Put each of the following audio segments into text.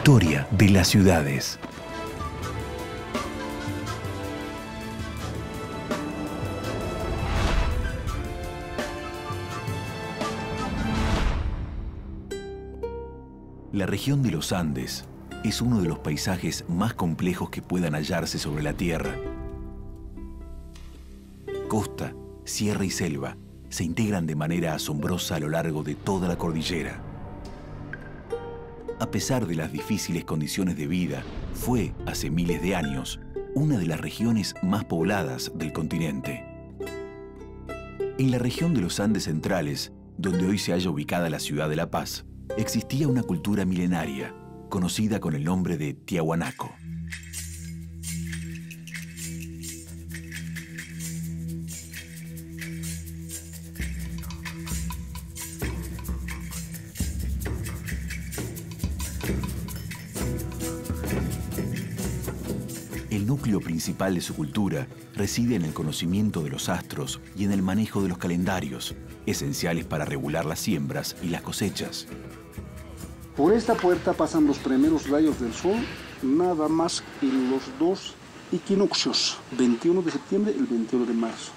Historia de las ciudades. La región de los Andes es uno de los paisajes más complejos que puedan hallarse sobre la Tierra. Costa, sierra y selva se integran de manera asombrosa a lo largo de toda la cordillera. A pesar de las difíciles condiciones de vida, fue, hace miles de años, una de las regiones más pobladas del continente. En la región de los Andes centrales, donde hoy se halla ubicada la ciudad de La Paz, existía una cultura milenaria, conocida con el nombre de Tiahuanaco. El núcleo principal de su cultura reside en el conocimiento de los astros y en el manejo de los calendarios, esenciales para regular las siembras y las cosechas. Por esta puerta pasan los primeros rayos del sol, nada más en los dos equinoccios, 21 de septiembre y el 21 de marzo.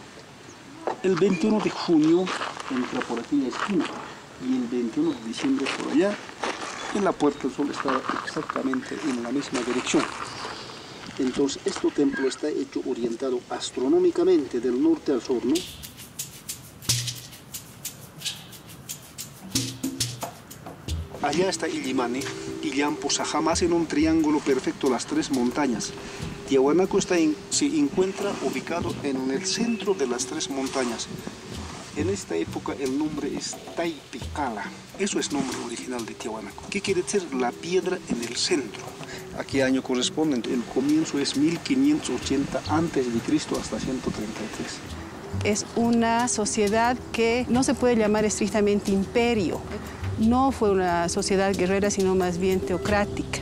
El 21 de junio entra por aquella esquina y el 21 de diciembre por allá. En la puerta del sol está exactamente en la misma dirección. Entonces, este templo está hecho orientado astronómicamente del norte al sur, ¿no? Allá está Illimani, Illampo, jamás en un triángulo perfecto las tres montañas. Tiahuanaco se encuentra ubicado en el centro de las tres montañas. En esta época el nombre es Taipicala. Eso es nombre original de Tiahuanaco. ¿Qué quiere decir? La piedra en el centro. ¿A qué año corresponde? El comienzo es 1580 a.C. hasta 133. Es una sociedad que no se puede llamar estrictamente imperio. No fue una sociedad guerrera, sino más bien teocrática.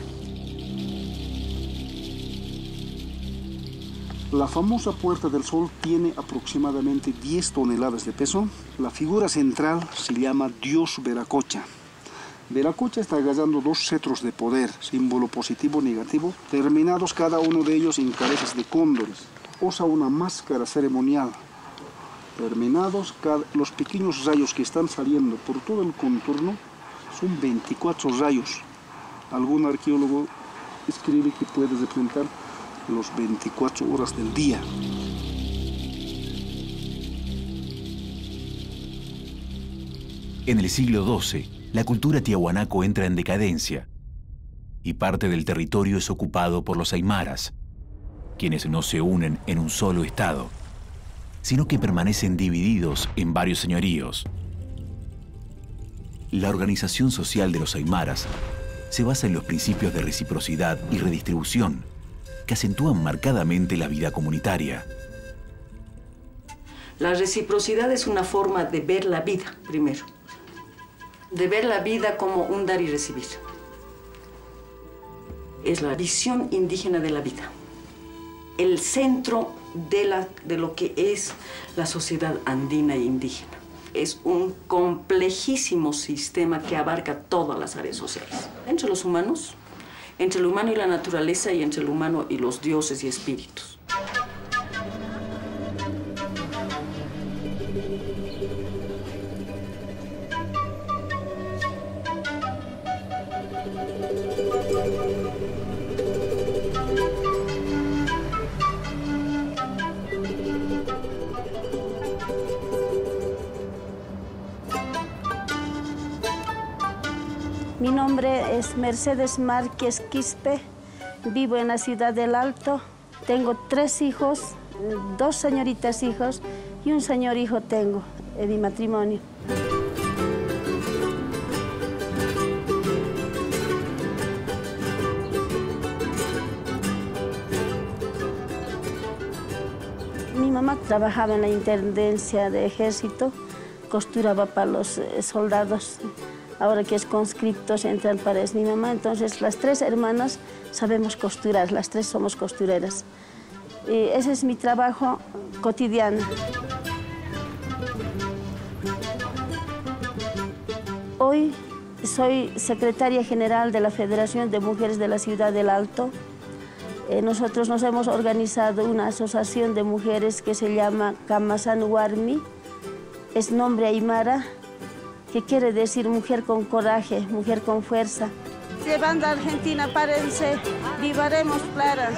La famosa Puerta del Sol tiene aproximadamente 10 toneladas de peso. La figura central se llama Dios Viracocha. Viracocha está agarrando dos cetros de poder, símbolo positivo y negativo, terminados cada uno de ellos en cabezas de cóndores. Usa una máscara ceremonial. Terminados, los pequeños rayos que están saliendo por todo el contorno son 24 rayos. Algún arqueólogo escribe que puede representar los 24 horas del día. En el siglo XII, la cultura tiahuanaco entra en decadencia y parte del territorio es ocupado por los aymaras, quienes no se unen en un solo estado, sino que permanecen divididos en varios señoríos. La organización social de los aymaras se basa en los principios de reciprocidad y redistribución, que acentúan marcadamente la vida comunitaria. La reciprocidad es una forma de ver la vida, primero. de ver la vida como un dar y recibir. Es la visión indígena de la vida, el centro de lo que es la sociedad andina e indígena. Es un complejísimo sistema que abarca todas las áreas sociales, entre los humanos, entre el humano y la naturaleza, y entre el humano y los dioses y espíritus. Mi nombre es Mercedes Márquez Quispe, vivo en la ciudad del Alto. Tengo 3 hijos, 2 señoritas hijos y un señor hijo tengo en mi matrimonio. Mi mamá trabajaba en la Intendencia de Ejército, costuraba para los soldados. Ahora que es conscriptos entran para es mi mamá, entonces las 3 hermanas sabemos costurar, las 3 somos costureras. Y ese es mi trabajo cotidiano. Hoy soy secretaria general de la Federación de Mujeres de la Ciudad del Alto. Nosotros nos hemos organizado una asociación de mujeres que se llama Kamasan Warmi, es nombre aymara, que quiere decir mujer con coraje, mujer con fuerza. Llevando a Argentina, párense, vivaremos Clara.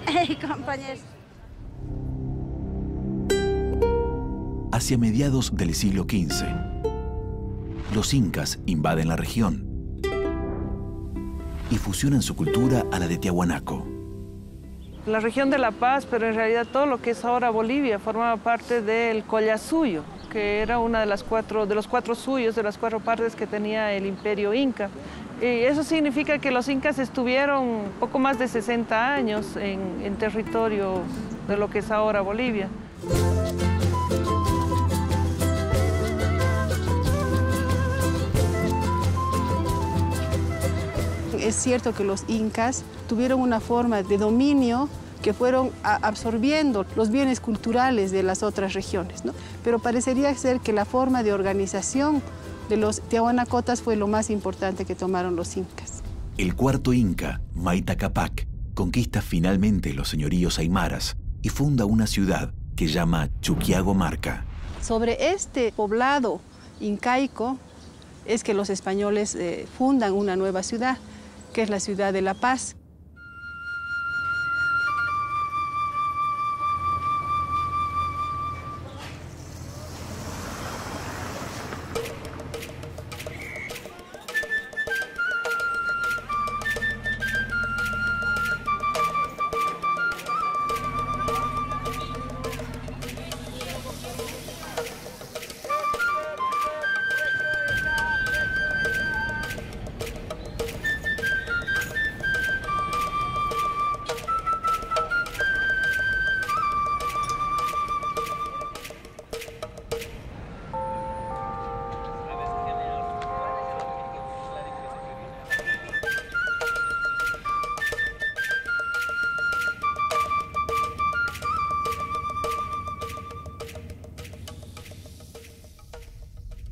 Hey, compañeros. Hacia mediados del siglo XV, los incas invaden la región y fusionan su cultura a la de Tiahuanaco. La región de La Paz, pero en realidad todo lo que es ahora Bolivia, formaba parte del Collasuyo, que era una de los 4 suyos, de las 4 partes que tenía el imperio inca. Y eso significa que los incas estuvieron poco más de 60 años en territorio de lo que es ahora Bolivia. Es cierto que los incas tuvieron una forma de dominio que fueron absorbiendo los bienes culturales de las otras regiones, ¿no? Pero parecería ser que la forma de organización de los tiahuanacotas fue lo más importante que tomaron los incas. El cuarto inca, Mayta Capac, conquista finalmente los señoríos aymaras y funda una ciudad que llama Chuquiagomarca. Sobre este poblado incaico es que los españoles fundan una nueva ciudad, que es la ciudad de La Paz.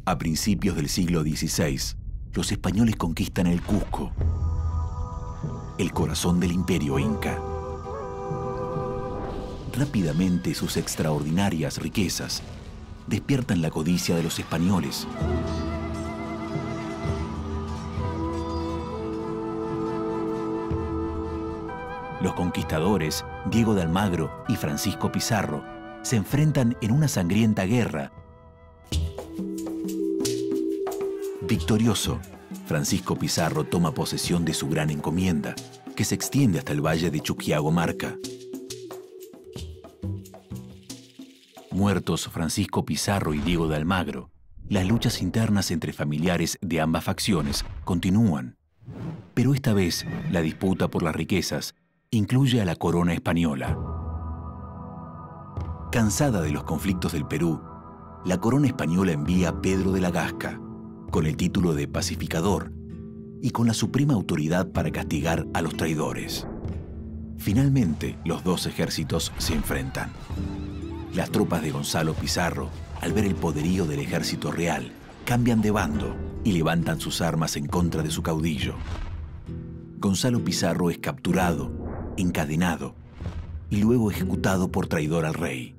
A principios del siglo XVI, los españoles conquistan el Cusco, el corazón del imperio inca. Rápidamente sus extraordinarias riquezas despiertan la codicia de los españoles. Los conquistadores, Diego de Almagro y Francisco Pizarro, se enfrentan en una sangrienta guerra. Victorioso, Francisco Pizarro toma posesión de su gran encomienda, que se extiende hasta el valle de Chuquiagomarca. Muertos Francisco Pizarro y Diego de Almagro, las luchas internas entre familiares de ambas facciones continúan. Pero esta vez, la disputa por las riquezas incluye a la corona española. Cansada de los conflictos del Perú, la corona española envía a Pedro de la Gasca, con el título de pacificador y con la suprema autoridad para castigar a los traidores. Finalmente, los dos ejércitos se enfrentan. Las tropas de Gonzalo Pizarro, al ver el poderío del ejército real, cambian de bando y levantan sus armas en contra de su caudillo. Gonzalo Pizarro es capturado, encadenado y luego ejecutado por traidor al rey.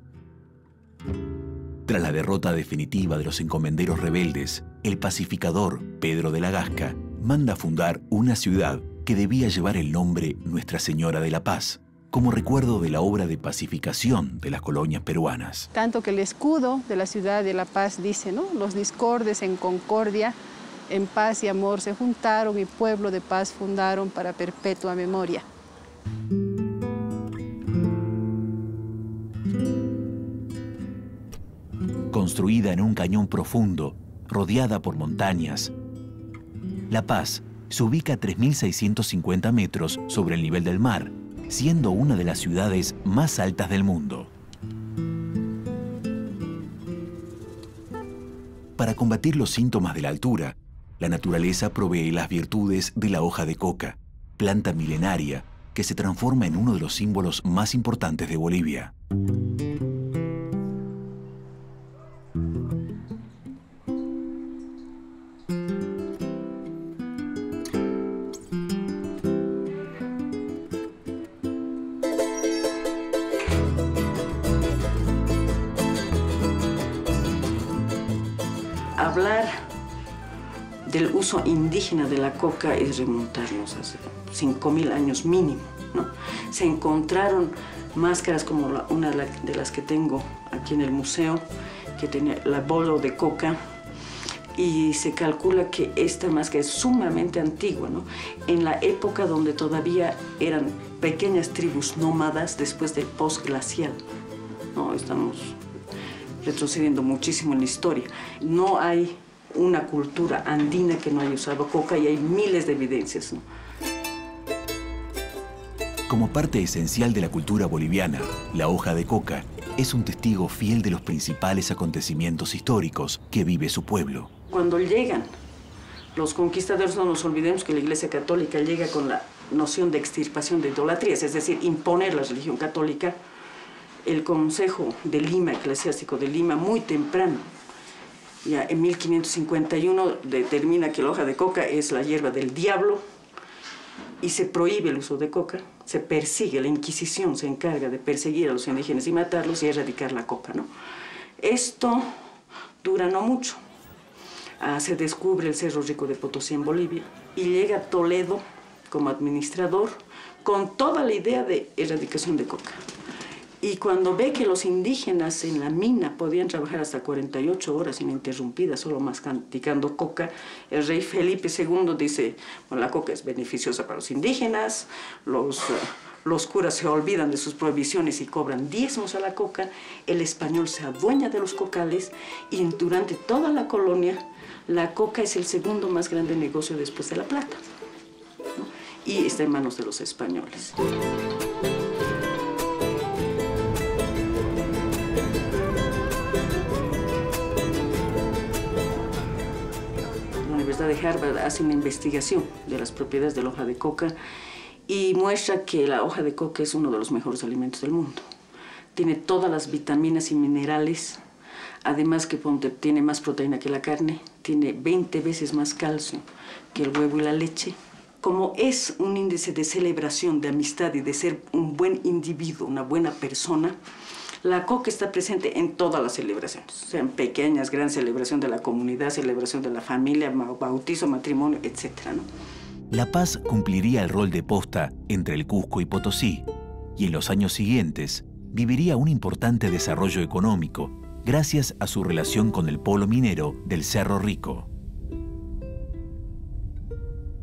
Tras la derrota definitiva de los encomenderos rebeldes, el pacificador Pedro de la Gasca manda fundar una ciudad que debía llevar el nombre Nuestra Señora de la Paz, como recuerdo de la obra de pacificación de las colonias peruanas. Tanto que el escudo de la ciudad de La Paz dice, ¿no? Los discordes en concordia, en paz y amor se juntaron y pueblo de paz fundaron para perpetua memoria. Construida en un cañón profundo, rodeada por montañas, La Paz se ubica a 3.650 metros sobre el nivel del mar, siendo una de las ciudades más altas del mundo. Para combatir los síntomas de la altura, la naturaleza provee las virtudes de la hoja de coca, planta milenaria que se transforma en uno de los símbolos más importantes de Bolivia. Hablar del uso indígena de la coca es remontarnos hace 5.000 años mínimo, ¿no? Se encontraron máscaras como una de las que tengo aquí en el museo, que tenía el bolo de coca, y se calcula que esta máscara es sumamente antigua, ¿no? En la época donde todavía eran pequeñas tribus nómadas después del postglacial, ¿no? Estamos retrocediendo muchísimo en la historia. No hay una cultura andina que no haya usado coca y hay miles de evidencias, ¿no? Como parte esencial de la cultura boliviana, la hoja de coca es un testigo fiel de los principales acontecimientos históricos que vive su pueblo. Cuando llegan los conquistadores, no nos olvidemos que la Iglesia Católica llega con la noción de extirpación de idolatrías, es decir, imponer la religión católica. El Consejo de Lima, Eclesiástico de Lima, muy temprano, ya en 1551, determina que la hoja de coca es la hierba del diablo y se prohíbe el uso de coca, se persigue, la Inquisición se encarga de perseguir a los indígenas y matarlos y erradicar la coca, ¿no? Esto dura no mucho. Se descubre el Cerro Rico de Potosí en Bolivia y llega Toledo como administrador con toda la idea de erradicación de coca. Y cuando ve que los indígenas en la mina podían trabajar hasta 48 horas ininterrumpidas, solo masticando coca, el rey Felipe II dice, bueno, la coca es beneficiosa para los indígenas, los curas se olvidan de sus prohibiciones y cobran diezmos a la coca, el español se adueña de los cocales y durante toda la colonia la coca es el segundo más grande negocio después de la plata, ¿no? Y está en manos de los españoles. De Harvard hace una investigación de las propiedades de la hoja de coca y muestra que la hoja de coca es uno de los mejores alimentos del mundo. Tiene todas las vitaminas y minerales, además que tiene más proteína que la carne, tiene 20 veces más calcio que el huevo y la leche. Como es un índice de celebración, de amistad y de ser un buen individuo, una buena persona, la coca está presente en todas las celebraciones, sean pequeñas, gran celebración de la comunidad, celebración de la familia, bautizo, matrimonio, etc., ¿no? La Paz cumpliría el rol de posta entre el Cusco y Potosí, y en los años siguientes viviría un importante desarrollo económico gracias a su relación con el polo minero del Cerro Rico.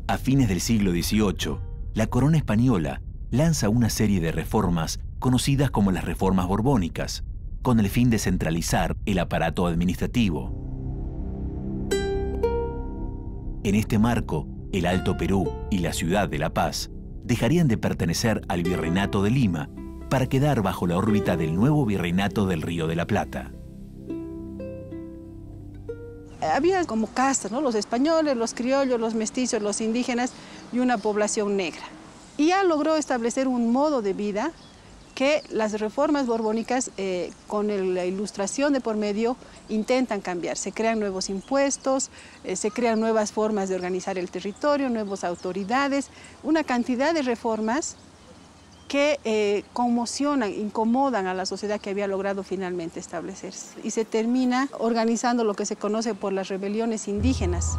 A fines del siglo XVIII, la corona española lanza una serie de reformas conocidas como las reformas borbónicas, con el fin de centralizar el aparato administrativo. En este marco, el Alto Perú y la ciudad de La Paz dejarían de pertenecer al Virreinato de Lima para quedar bajo la órbita del nuevo Virreinato del Río de la Plata. Había como castas, ¿no? Los españoles, los criollos, los mestizos, los indígenas y una población negra. Y ya logró establecer un modo de vida que las reformas borbónicas, con la ilustración de por medio, intentan cambiar. Se crean nuevos impuestos, se crean nuevas formas de organizar el territorio, nuevas autoridades, una cantidad de reformas que conmocionan, incomodan a la sociedad que había logrado finalmente establecerse. Y se termina organizando lo que se conoce por las rebeliones indígenas.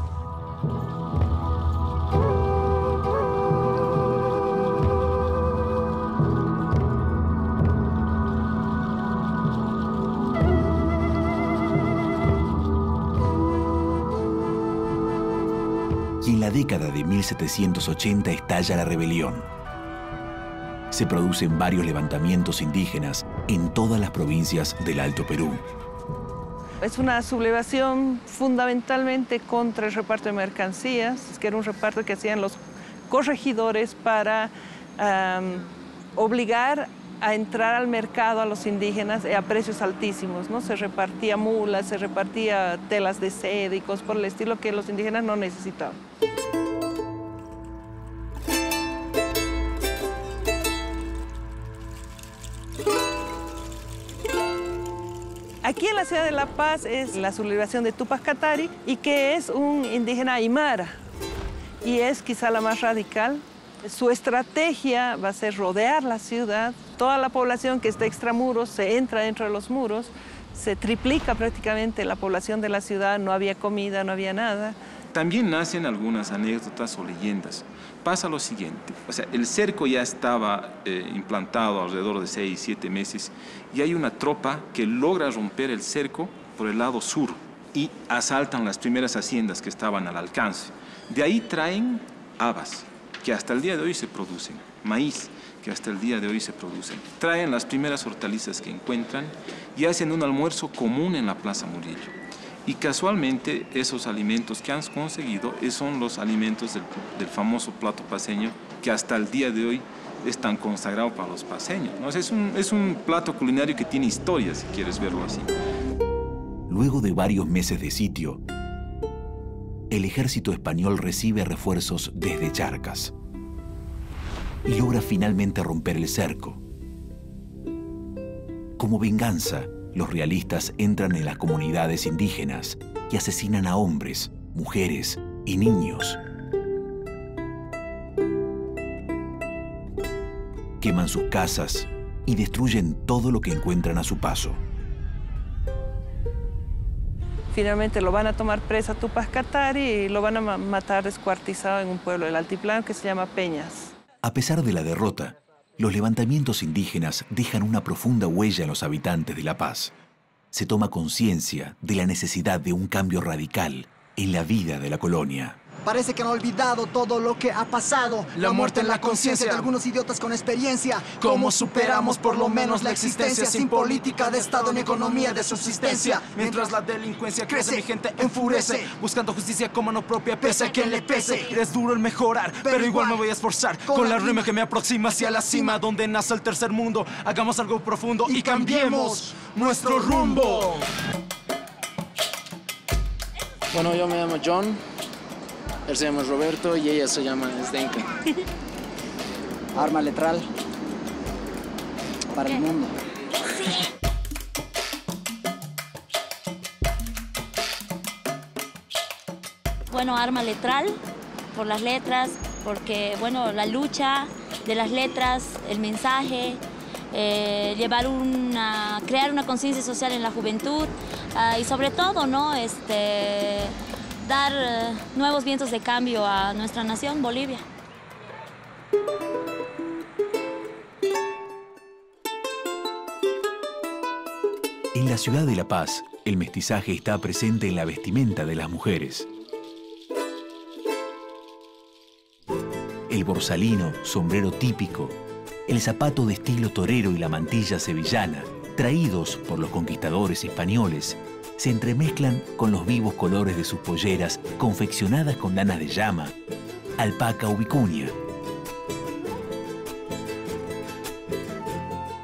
Y en la década de 1780 estalla la rebelión. Se producen varios levantamientos indígenas en todas las provincias del Alto Perú. Es una sublevación fundamentalmente contra el reparto de mercancías, que era un reparto que hacían los corregidores para obligar a entrar al mercado a los indígenas a precios altísimos, ¿no? Se repartía mulas, se repartía telas de seda y cosas por el estilo que los indígenas no necesitaban. Aquí en la ciudad de La Paz es la sublevación de Tupac Katari, y que es un indígena aymara, y es quizá la más radical. Su estrategia va a ser rodear la ciudad. Toda la población que está extramuros se entra dentro de los muros, se triplica prácticamente la población de la ciudad, no había comida, no había nada. También nacen algunas anécdotas o leyendas. Pasa lo siguiente, o sea, el cerco ya estaba implantado alrededor de 6, 7 meses y hay una tropa que logra romper el cerco por el lado sur y asaltan las primeras haciendas que estaban al alcance. De ahí traen habas, que hasta el día de hoy se producen, maíz, que hasta el día de hoy se producen. Traen las primeras hortalizas que encuentran y hacen un almuerzo común en la Plaza Murillo. Y casualmente esos alimentos que han conseguido son los alimentos del famoso plato paceño, que hasta el día de hoy es tan consagrado para los paceños, ¿no? Es un plato culinario que tiene historia, si quieres verlo así. Luego de varios meses de sitio, el ejército español recibe refuerzos desde Charcas y logra finalmente romper el cerco. Como venganza, los realistas entran en las comunidades indígenas y asesinan a hombres, mujeres y niños. Queman sus casas y destruyen todo lo que encuentran a su paso. Finalmente lo van a tomar presa a Tupac Katari y lo van a matar descuartizado en un pueblo del altiplano que se llama Peñas. A pesar de la derrota, los levantamientos indígenas dejan una profunda huella en los habitantes de La Paz. Se toma conciencia de la necesidad de un cambio radical en la vida de la colonia. Parece que han olvidado todo lo que ha pasado. La muerte en la conciencia de algunos idiotas con experiencia. ¿Cómo superamos por lo menos la existencia sin política de Estado ni economía de subsistencia? Mientras la delincuencia crece, mi gente enfurece, buscando justicia como no propia, pese a quien le pese. Es duro el mejorar, pero igual me voy a esforzar con la rima que me aproxima hacia la cima, donde nace el tercer mundo. Hagamos algo profundo y cambiemos nuestro rumbo. Bueno, yo me llamo John. Él se llama Roberto y ella se llama Zdenka. Arma letral para el mundo. Bueno, arma letral por las letras, porque bueno, la lucha de las letras, el mensaje, crear una conciencia social en la juventud y sobre todo, ¿no? Dar nuevos vientos de cambio a nuestra nación, Bolivia. En la ciudad de La Paz, el mestizaje está presente en la vestimenta de las mujeres. El borsalino, sombrero típico, el zapato de estilo torero y la mantilla sevillana, traídos por los conquistadores españoles, se entremezclan con los vivos colores de sus polleras confeccionadas con lanas de llama, alpaca o vicuña.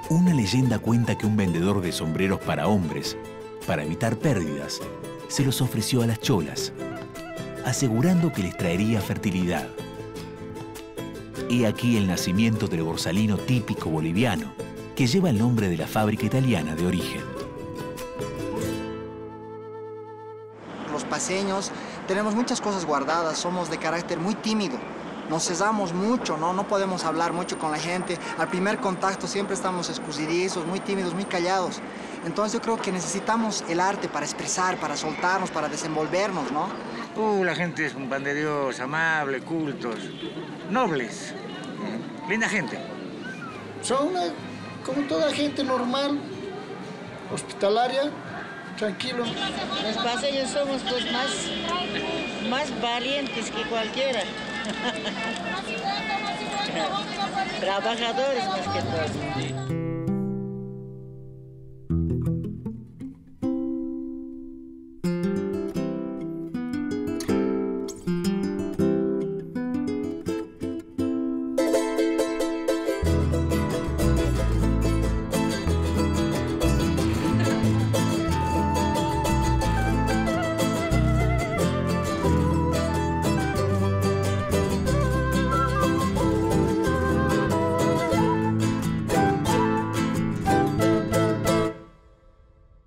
Una leyenda cuenta que un vendedor de sombreros para hombres, para evitar pérdidas, se los ofreció a las cholas, asegurando que les traería fertilidad. He aquí el nacimiento del borsalino típico boliviano, que lleva el nombre de la fábrica italiana de origen. Los paseños tenemos muchas cosas guardadas, somos de carácter muy tímido. Nos cesamos mucho, no podemos hablar mucho con la gente. Al primer contacto siempre estamos escurridizos, muy tímidos, muy callados. Entonces yo creo que necesitamos el arte para expresar, para soltarnos, para desenvolvernos, ¿no? La gente es un pan de Dios, amable, cultos, nobles, linda gente. Son como toda gente normal, hospitalaria, tranquilo. Los paseños somos pues más valientes que cualquiera. Trabajadores más que todo.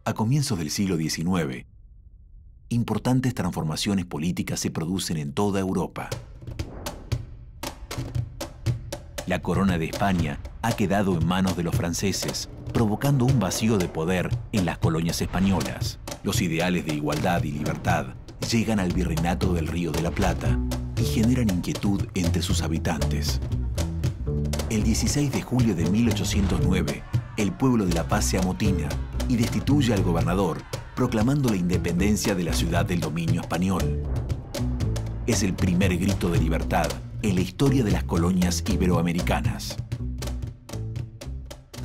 A comienzos del siglo XIX, importantes transformaciones políticas se producen en toda Europa. La corona de España ha quedado en manos de los franceses, provocando un vacío de poder en las colonias españolas. Los ideales de igualdad y libertad llegan al virreinato del Río de la Plata y generan inquietud entre sus habitantes. El 16 de julio de 1809, el pueblo de La Paz se amotina y destituye al gobernador, proclamando la independencia de la ciudad del dominio español. Es el primer grito de libertad en la historia de las colonias iberoamericanas.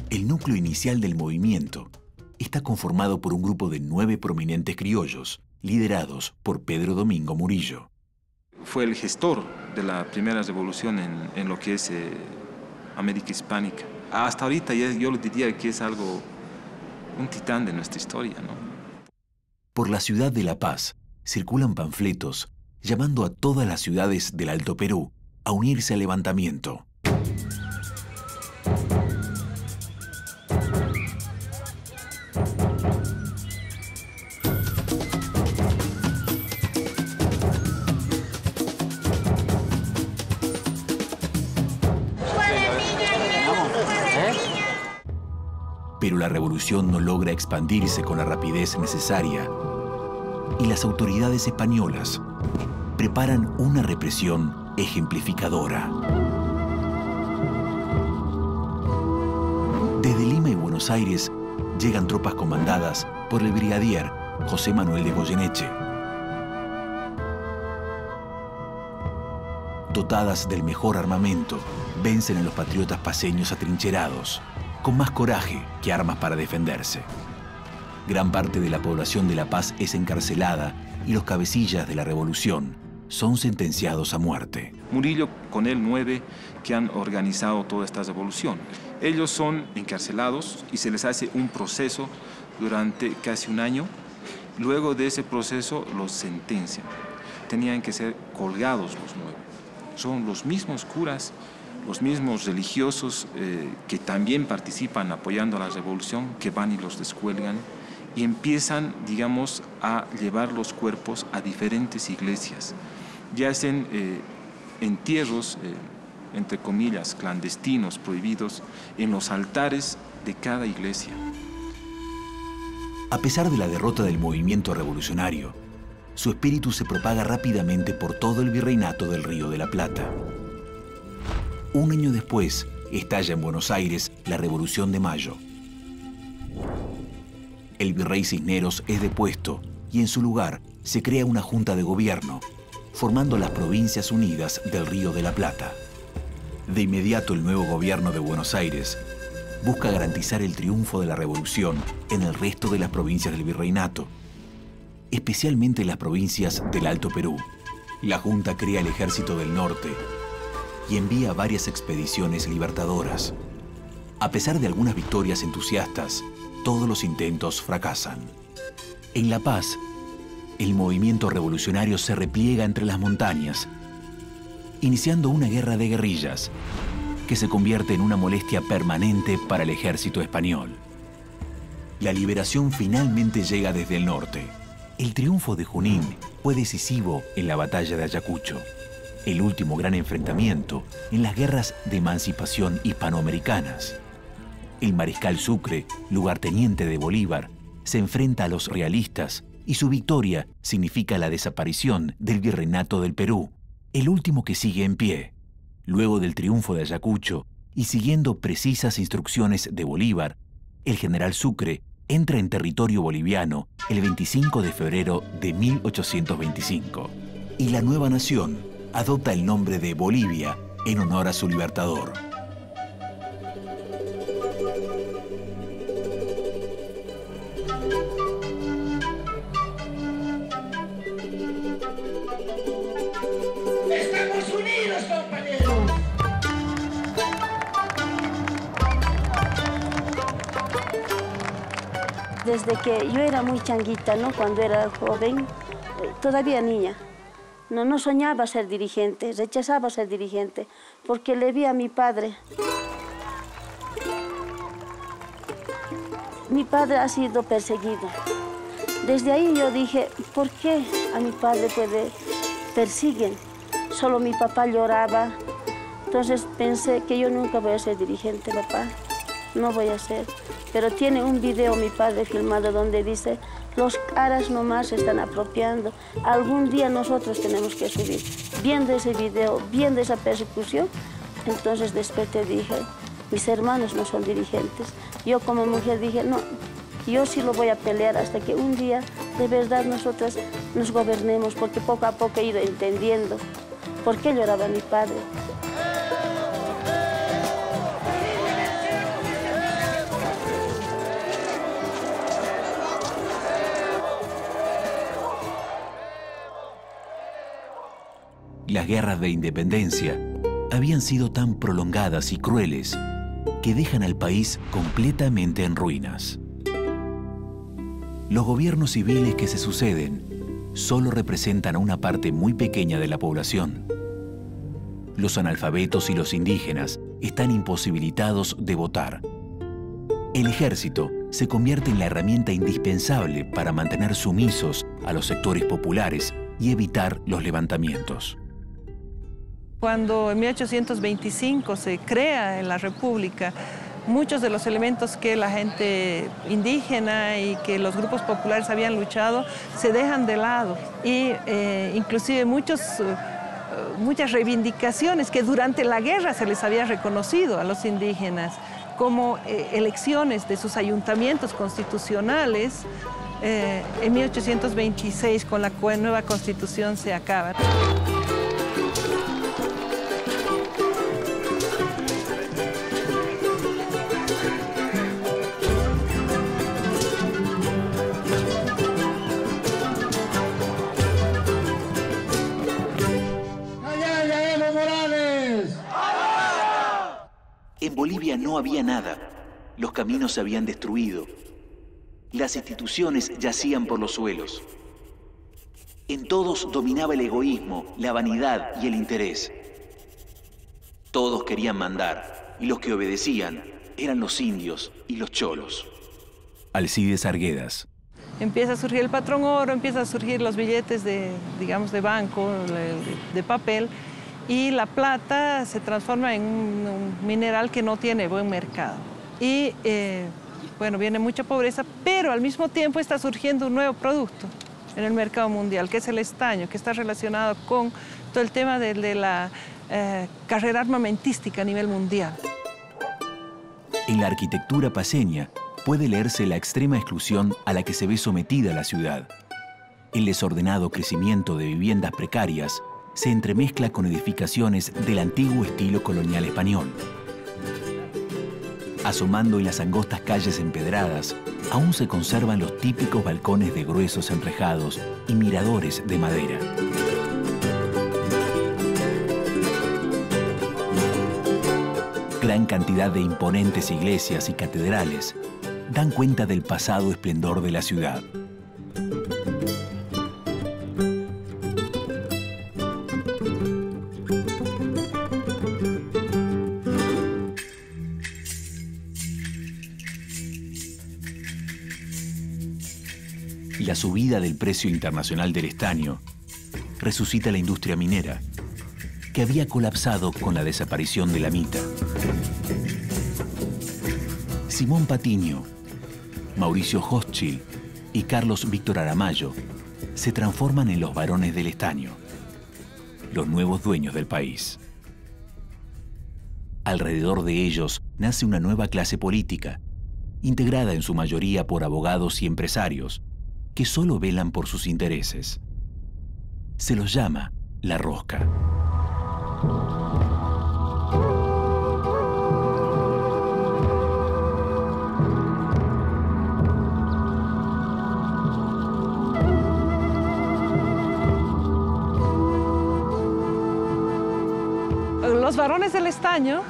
El núcleo inicial del movimiento está conformado por un grupo de 9 prominentes criollos, liderados por Pedro Domingo Murillo. Fue el gestor de la primera revolución en lo que es América Hispánica. Hasta ahorita yo le diría que es un titán de nuestra historia, ¿no? Por la ciudad de La Paz circulan panfletos llamando a todas las ciudades del Alto Perú a unirse al levantamiento. Pero la revolución no logra expandirse con la rapidez necesaria y las autoridades españolas preparan una represión ejemplificadora. Desde Lima y Buenos Aires llegan tropas comandadas por el brigadier José Manuel de Goyeneche. Dotadas del mejor armamento, vencen a los patriotas paceños atrincherados, con más coraje que armas para defenderse. Gran parte de la población de La Paz es encarcelada y los cabecillas de la revolución son sentenciados a muerte. Murillo, con él 9 que han organizado toda esta revolución. Ellos son encarcelados y se les hace un proceso durante casi un año. Luego de ese proceso los sentencian. Tenían que ser colgados los 9. Son los mismos curas, los mismos religiosos que también participan apoyando a la revolución, que van y los descuelgan y empiezan, digamos, a llevar los cuerpos a diferentes iglesias. Y hacen entierros, entre comillas, clandestinos, prohibidos, en los altares de cada iglesia. A pesar de la derrota del movimiento revolucionario, su espíritu se propaga rápidamente por todo el virreinato del Río de la Plata. Un año después, estalla en Buenos Aires la Revolución de Mayo. El virrey Cisneros es depuesto y en su lugar se crea una junta de gobierno, formando las Provincias Unidas del Río de la Plata. De inmediato el nuevo gobierno de Buenos Aires busca garantizar el triunfo de la revolución en el resto de las provincias del virreinato, especialmente en las provincias del Alto Perú. La Junta crea el Ejército del Norte y envía varias expediciones libertadoras. A pesar de algunas victorias entusiastas, todos los intentos fracasan. En La Paz, el movimiento revolucionario se repliega entre las montañas, iniciando una guerra de guerrillas que se convierte en una molestia permanente para el ejército español. La liberación finalmente llega desde el norte. El triunfo de Junín fue decisivo en la batalla de Ayacucho, el último gran enfrentamiento en las guerras de emancipación hispanoamericanas. El mariscal Sucre, lugarteniente de Bolívar, se enfrenta a los realistas y su victoria significa la desaparición del virreinato del Perú, el último que sigue en pie. Luego del triunfo de Ayacucho y siguiendo precisas instrucciones de Bolívar, el general Sucre entra en territorio boliviano el 25 de febrero de 1825 y la nueva nación adopta el nombre de Bolivia en honor a su libertador. ¡Estamos unidos, compañeros! Desde que yo era muy changuita, ¿no? Cuando era joven, todavía niña, no soñaba ser dirigente, rechazaba ser dirigente, porque le vi a mi padre. Mi padre ha sido perseguido. Desde ahí yo dije, ¿por qué a mi padre persiguen? Solo mi papá lloraba. Entonces pensé que yo nunca voy a ser dirigente, papá. No voy a ser. Pero tiene un video mi padre filmado donde dice, los caras nomás se están apropiando. Algún día nosotros tenemos que subir. Viendo ese video, viendo esa persecución, entonces desperté y dije, mis hermanos no son dirigentes. Yo como mujer dije, no, yo sí lo voy a pelear hasta que un día de verdad nosotros nos gobernemos, porque poco a poco he ido entendiendo por qué lloraba mi padre. Las guerras de independencia habían sido tan prolongadas y crueles que dejan al país completamente en ruinas. Los gobiernos civiles que se suceden solo representan a una parte muy pequeña de la población. Los analfabetos y los indígenas están imposibilitados de votar. El ejército se convierte en la herramienta indispensable para mantener sumisos a los sectores populares y evitar los levantamientos. Cuando en 1825 se crea en la República, muchos de los elementos que la gente indígena y que los grupos populares habían luchado se dejan de lado y inclusive muchas reivindicaciones que durante la guerra se les había reconocido a los indígenas, como elecciones de sus ayuntamientos constitucionales, en 1826 con la nueva Constitución se acaban. En Bolivia no había nada. Los caminos se habían destruido. Las instituciones yacían por los suelos. En todos dominaba el egoísmo, la vanidad y el interés. Todos querían mandar, y los que obedecían eran los indios y los cholos. Alcides Arguedas. Empieza a surgir el patrón oro, empiezan a surgir los billetes de banco, de papel, y la plata se transforma en un mineral que no tiene buen mercado. Y bueno, viene mucha pobreza, pero al mismo tiempo está surgiendo un nuevo producto en el mercado mundial, que es el estaño, que está relacionado con todo el tema de la carrera armamentística a nivel mundial. En la arquitectura paceña puede leerse la extrema exclusión a la que se ve sometida la ciudad. El desordenado crecimiento de viviendas precarias se entremezcla con edificaciones del antiguo estilo colonial español. Asomando en las angostas calles empedradas, aún se conservan los típicos balcones de gruesos enrejados y miradores de madera. Gran cantidad de imponentes iglesias y catedrales dan cuenta del pasado esplendor de la ciudad. La subida del precio internacional del estaño resucita la industria minera, que había colapsado con la desaparición de la mita. Simón Patiño, Mauricio Hochschild y Carlos Víctor Aramayo se transforman en los varones del estaño, los nuevos dueños del país. Alrededor de ellos nace una nueva clase política, integrada en su mayoría por abogados y empresarios, que solo velan por sus intereses. Se los llama la rosca. Los varones del estaño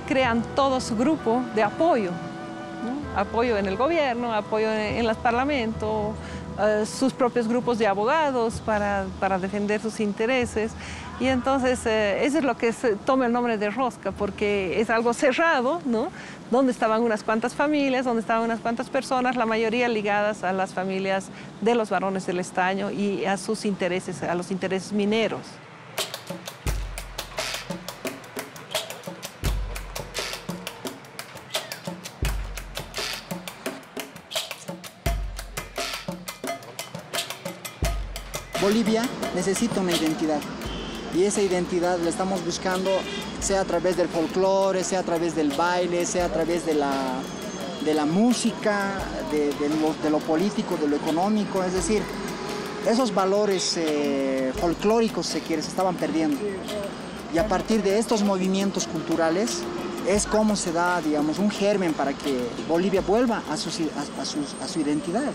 crean todo su grupo de apoyo, ¿no? Apoyo en el gobierno, apoyo en el parlamento, sus propios grupos de abogados para defender sus intereses. Y entonces eso es lo que toma el nombre de rosca, porque es algo cerrado, ¿no? Donde estaban unas cuantas familias, donde estaban unas cuantas personas, la mayoría ligadas a las familias de los varones del estaño y a sus intereses, a los intereses mineros. Bolivia necesita una identidad y esa identidad la estamos buscando, sea a través del folclore, sea a través del baile, sea a través de la música, de lo político, de lo económico. Es decir, esos valores folclóricos se estaban perdiendo. Y a partir de estos movimientos culturales es como se da, digamos, un germen para que Bolivia vuelva a su identidad.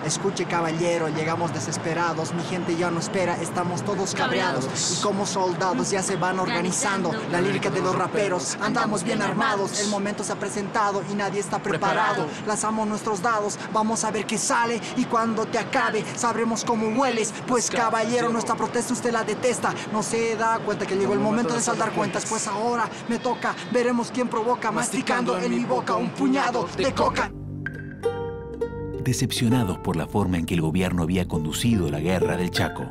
Escuche, caballero, llegamos desesperados, mi gente ya no espera, estamos todos cabreados. Y como soldados ya se van organizando, la lírica de los raperos, andamos bien armados. El momento se ha presentado y nadie está preparado. Lanzamos nuestros dados, vamos a ver qué sale. Y cuando te acabe, sabremos cómo hueles. Pues caballero, nuestra protesta usted la detesta. No se da cuenta que llegó el momento de saldar cuentas. Pues ahora me toca, veremos quién provoca, masticando en mi boca un puñado de coca. Decepcionados por la forma en que el gobierno había conducido la guerra del Chaco,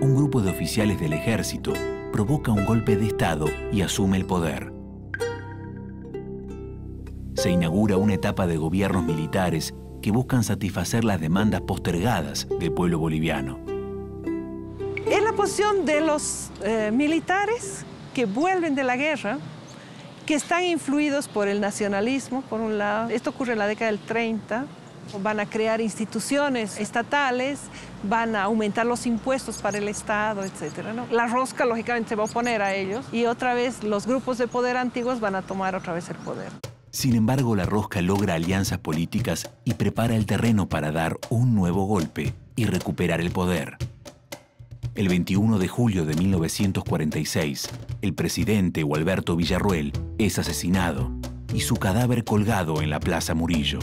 un grupo de oficiales del ejército provoca un golpe de Estado y asume el poder. Se inaugura una etapa de gobiernos militares que buscan satisfacer las demandas postergadas del pueblo boliviano. Es la posición de los militares que vuelven de la guerra, que están influidos por el nacionalismo, por un lado. Esto ocurre en la década del 30. Van a crear instituciones estatales, van a aumentar los impuestos para el Estado, etc., ¿no? La rosca, lógicamente, se va a oponer a ellos y otra vez los grupos de poder antiguos van a tomar otra vez el poder. Sin embargo, la rosca logra alianzas políticas y prepara el terreno para dar un nuevo golpe y recuperar el poder. El 21 de julio de 1946, el presidente Gualberto Villarroel es asesinado y su cadáver colgado en la Plaza Murillo.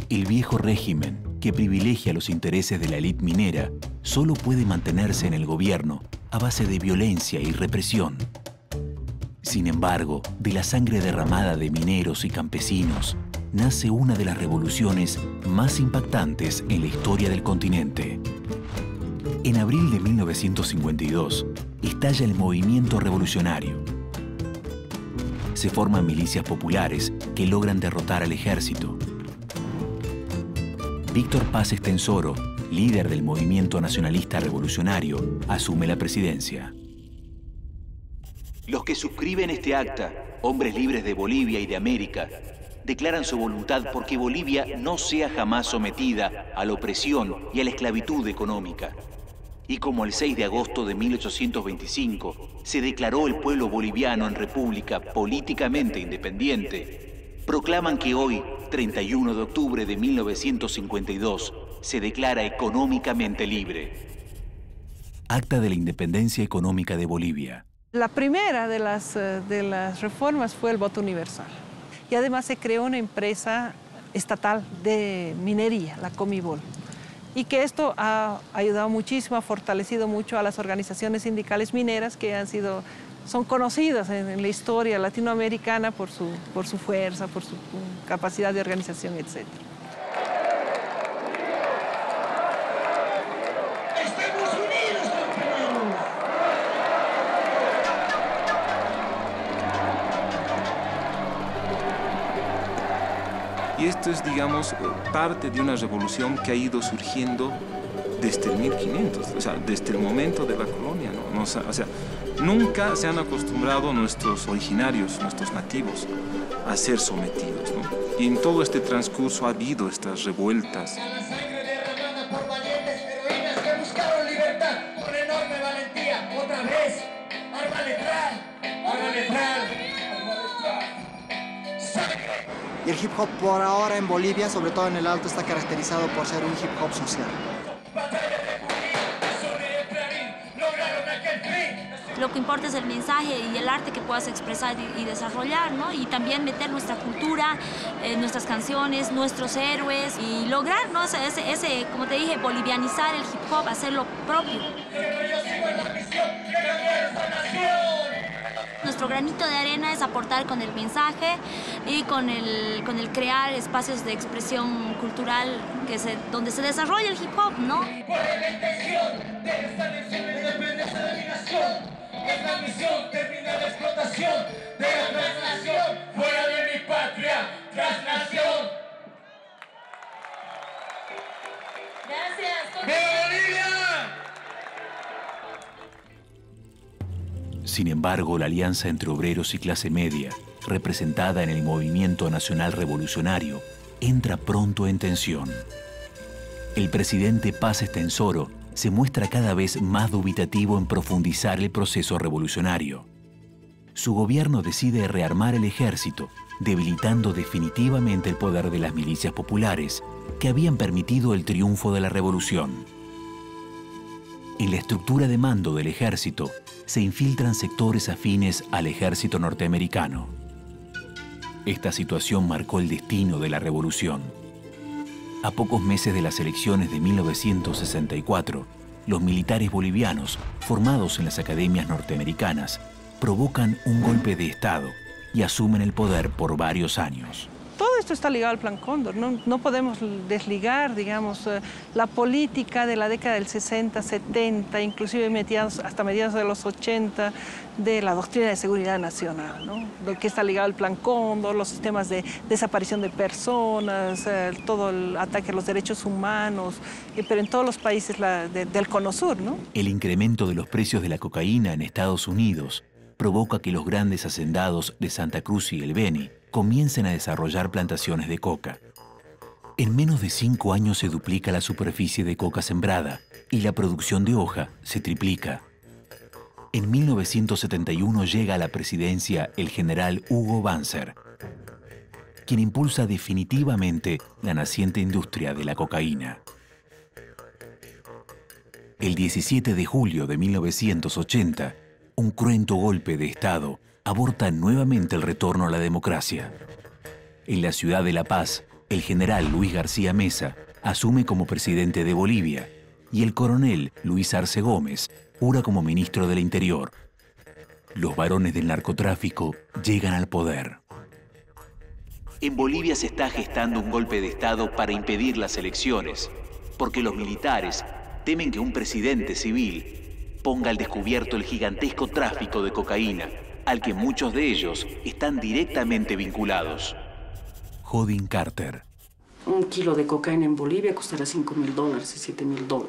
El viejo régimen, que privilegia los intereses de la élite minera, solo puede mantenerse en el gobierno a base de violencia y represión. Sin embargo, de la sangre derramada de mineros y campesinos, nace una de las revoluciones más impactantes en la historia del continente. En abril de 1952, estalla el movimiento revolucionario. Se forman milicias populares que logran derrotar al ejército. Víctor Paz Estenssoro, líder del movimiento nacionalista revolucionario, asume la presidencia. Los que suscriben este acta, hombres libres de Bolivia y de América, declaran su voluntad porque Bolivia no sea jamás sometida a la opresión y a la esclavitud económica. Y como el 6 de agosto de 1825 se declaró el pueblo boliviano en república políticamente independiente, proclaman que hoy, 31 de octubre de 1952, se declara económicamente libre. Acta de la Independencia Económica de Bolivia. La primera de las reformas fue el voto universal. Y además se creó una empresa estatal de minería, la Comibol. Y que esto ha ayudado muchísimo, ha fortalecido mucho a las organizaciones sindicales mineras que son conocidas en la historia latinoamericana por su fuerza, por su capacidad de organización, etc. Y esto es, digamos, parte de una revolución que ha ido surgiendo desde el 1500, o sea, desde el momento de la colonia, ¿no? O sea, nunca se han acostumbrado nuestros originarios, nuestros nativos, a ser sometidos, ¿no? Y en todo este transcurso ha habido estas revueltas. La sangre derramada por valientes heroínas que buscaron libertad con enorme valentía. Otra vez, arma letral, arma letral, arma letral. Sangre. Y el hip hop por ahora en Bolivia, sobre todo en el Alto, está caracterizado por ser un hip hop social. Lo que importa es el mensaje y el arte que puedas expresar y desarrollar, ¿no? Y también meter nuestra cultura, nuestras canciones, nuestros héroes y lograr, ¿no? ese, como te dije, bolivianizar el hip hop, hacerlo propio. Nuestro granito de arena es aportar con el mensaje y con el crear espacios de expresión cultural donde se desarrolla el hip hop, ¿no? Es la misión, termina la explotación de la transnación, fuera de mi patria, transnación. Gracias. ¡Viva Bolivia! Sin embargo, la alianza entre obreros y clase media, representada en el Movimiento Nacional Revolucionario, entra pronto en tensión. El presidente Paz Estenssoro se muestra cada vez más dubitativo en profundizar el proceso revolucionario. Su gobierno decide rearmar el ejército, debilitando definitivamente el poder de las milicias populares que habían permitido el triunfo de la revolución. En la estructura de mando del ejército se infiltran sectores afines al ejército norteamericano. Esta situación marcó el destino de la revolución. A pocos meses de las elecciones de 1964, los militares bolivianos, formados en las academias norteamericanas, provocan un golpe de Estado y asumen el poder por varios años. Todo esto está ligado al Plan Cóndor, no podemos desligar, digamos, la política de la década del 60, 70, inclusive hasta mediados de los 80, de la doctrina de seguridad nacional, ¿no? Lo que está ligado al Plan Cóndor, los sistemas de desaparición de personas, todo el ataque a los derechos humanos, pero en todos los países del Cono Sur, ¿no? El incremento de los precios de la cocaína en Estados Unidos provoca que los grandes hacendados de Santa Cruz y el Beni comiencen a desarrollar plantaciones de coca. En menos de 5 años se duplica la superficie de coca sembrada y la producción de hoja se triplica. En 1971 llega a la presidencia el general Hugo Banzer, quien impulsa definitivamente la naciente industria de la cocaína. El 17 de julio de 1980, un cruento golpe de Estado aborta nuevamente el retorno a la democracia. En la ciudad de La Paz, el general Luis García Meza asume como presidente de Bolivia y el coronel Luis Arce Gómez jura como ministro del Interior. Los varones del narcotráfico llegan al poder. En Bolivia se está gestando un golpe de Estado para impedir las elecciones, porque los militares temen que un presidente civil ponga al descubierto el gigantesco tráfico de cocaína, al que muchos de ellos están directamente vinculados. Jodin Carter. Un kilo de cocaína en Bolivia costará $5.000 y $7.000.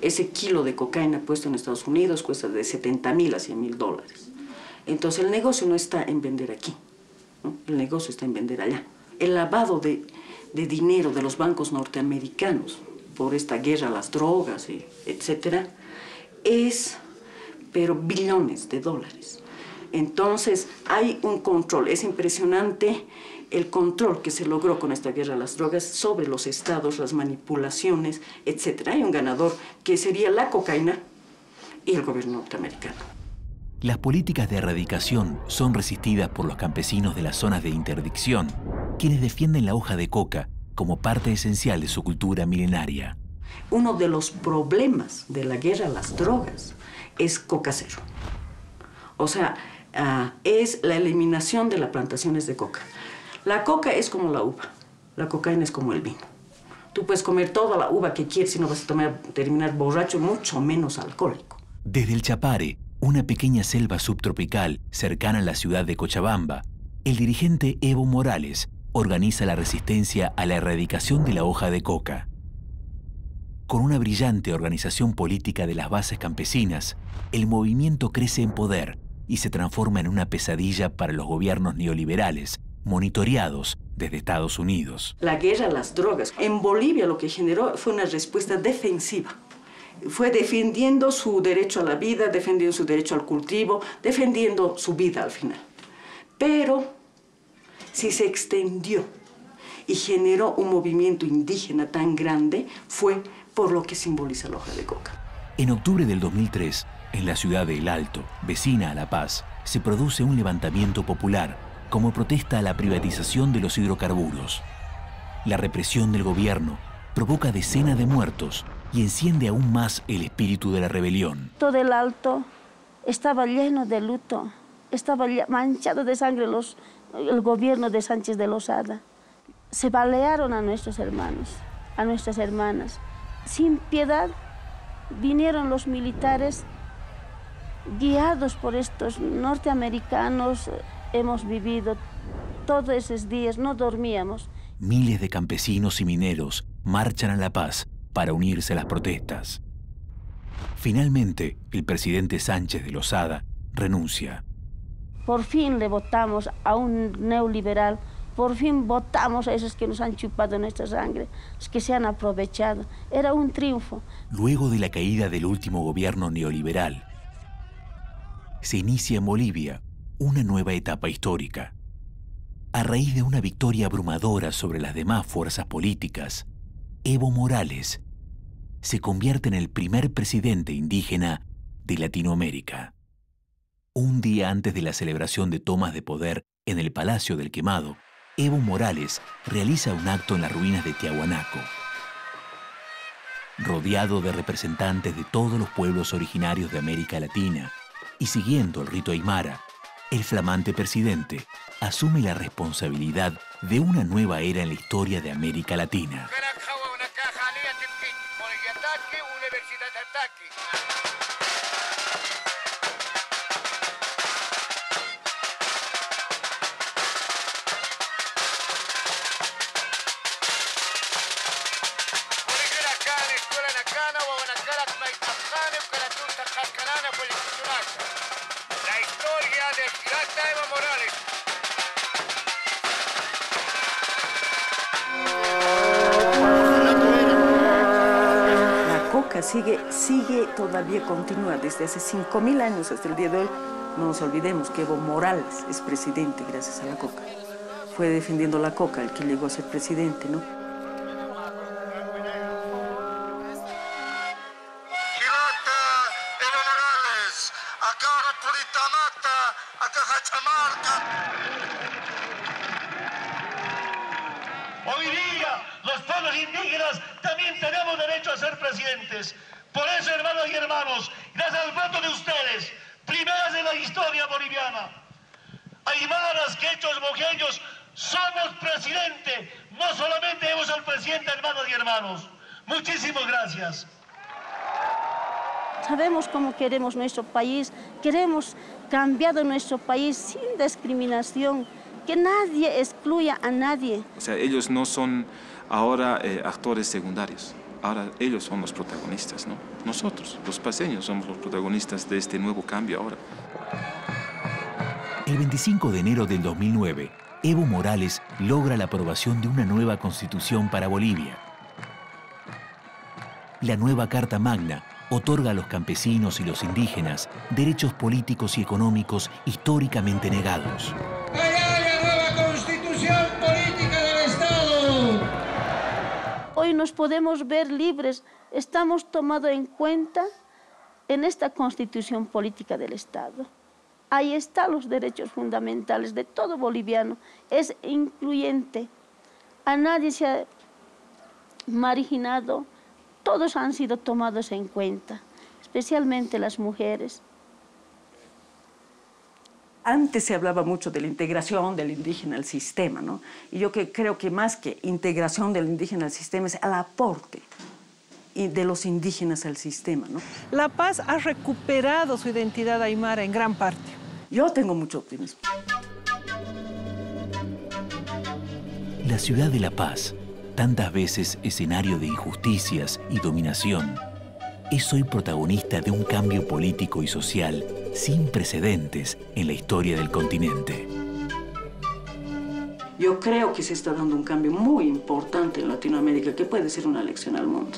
Ese kilo de cocaína puesto en Estados Unidos cuesta de $70.000 a $100.000. Entonces el negocio no está en vender aquí, ¿no? El negocio está en vender allá. El lavado de dinero de los bancos norteamericanos por esta guerra a las drogas, etcétera, es, pero billones de dólares. Entonces, hay un control. Es impresionante el control que se logró con esta guerra a las drogas sobre los estados, las manipulaciones, etc. Hay un ganador que sería la cocaína y el gobierno norteamericano. Las políticas de erradicación son resistidas por los campesinos de las zonas de interdicción, quienes defienden la hoja de coca como parte esencial de su cultura milenaria. Uno de los problemas de la guerra a las drogas es coca cero. O sea, es la eliminación de las plantaciones de coca. La coca es como la uva, la cocaína es como el vino. Tú puedes comer toda la uva que quieres y no vas a terminar borracho, mucho menos alcohólico. Desde el Chapare, una pequeña selva subtropical cercana a la ciudad de Cochabamba, el dirigente Evo Morales organiza la resistencia a la erradicación de la hoja de coca. Con una brillante organización política de las bases campesinas, el movimiento crece en poder y se transforma en una pesadilla para los gobiernos neoliberales, monitoreados desde Estados Unidos. La guerra a las drogas en Bolivia lo que generó fue una respuesta defensiva. Fue defendiendo su derecho a la vida, defendiendo su derecho al cultivo, defendiendo su vida al final. Pero si se extendió y generó un movimiento indígena tan grande, fue por lo que simboliza la hoja de coca. En octubre del 2003, en la ciudad de El Alto, vecina a La Paz, se produce un levantamiento popular como protesta a la privatización de los hidrocarburos. La represión del gobierno provoca decenas de muertos y enciende aún más el espíritu de la rebelión. Todo El Alto estaba lleno de luto, estaba manchado de sangre el gobierno de Sánchez de Lozada. Se balearon a nuestros hermanos, a nuestras hermanas. Sin piedad vinieron los militares, guiados por estos norteamericanos. Hemos vivido todos esos días, no dormíamos. Miles de campesinos y mineros marchan a La Paz para unirse a las protestas. Finalmente, el presidente Sánchez de Lozada renuncia. Por fin le votamos a un neoliberal, por fin votamos a esos que nos han chupado nuestra sangre, los que se han aprovechado. Era un triunfo. Luego de la caída del último gobierno neoliberal, se inicia en Bolivia una nueva etapa histórica. A raíz de una victoria abrumadora sobre las demás fuerzas políticas, Evo Morales se convierte en el primer presidente indígena de Latinoamérica. Un día antes de la celebración de tomas de poder en el Palacio del Quemado, Evo Morales realiza un acto en las ruinas de Tiahuanaco. Rodeado de representantes de todos los pueblos originarios de América Latina y siguiendo el rito aymara, el flamante presidente asume la responsabilidad de una nueva era en la historia de América Latina. La historia del pirata Evo Morales. La coca sigue todavía continúa desde hace 5.000 años hasta el día de hoy. No nos olvidemos que Evo Morales es presidente gracias a la coca. Fue defendiendo la coca el que llegó a ser presidente, ¿no? Hoy día los pueblos indígenas también tenemos derecho a ser presidentes. Por eso, hermanos y hermanos, gracias al voto de ustedes, primeras en la historia boliviana, aymaras, quechos, moqueños, somos presidente. No solamente hemos el presidente, hermanos y hermanos. Muchísimas gracias. Sabemos cómo queremos nuestro país, queremos cambiar nuestro país sin discriminación, que nadie excluya a nadie. O sea, ellos no son ahora actores secundarios, ahora ellos son los protagonistas, ¿no? Nosotros, los paseños, somos los protagonistas de este nuevo cambio ahora. El 25 de enero del 2009, Evo Morales logra la aprobación de una nueva constitución para Bolivia. La nueva Carta Magna otorga a los campesinos y los indígenas derechos políticos y económicos históricamente negados. ¡Allá la nueva constitución política del Estado! Hoy nos podemos ver libres, estamos tomados en cuenta en esta constitución política del Estado. Ahí están los derechos fundamentales de todo boliviano, es incluyente, a nadie se ha marginado. Todos han sido tomados en cuenta, especialmente las mujeres. Antes se hablaba mucho de la integración del indígena al sistema, ¿no? Y yo creo que más que integración del indígena al sistema es el aporte de los indígenas al sistema, ¿no? La Paz ha recuperado su identidad aymara en gran parte. Yo tengo mucho optimismo. La ciudad de La Paz, tantas veces escenario de injusticias y dominación, es hoy protagonista de un cambio político y social sin precedentes en la historia del continente. Yo creo que se está dando un cambio muy importante en Latinoamérica que puede ser una lección al mundo.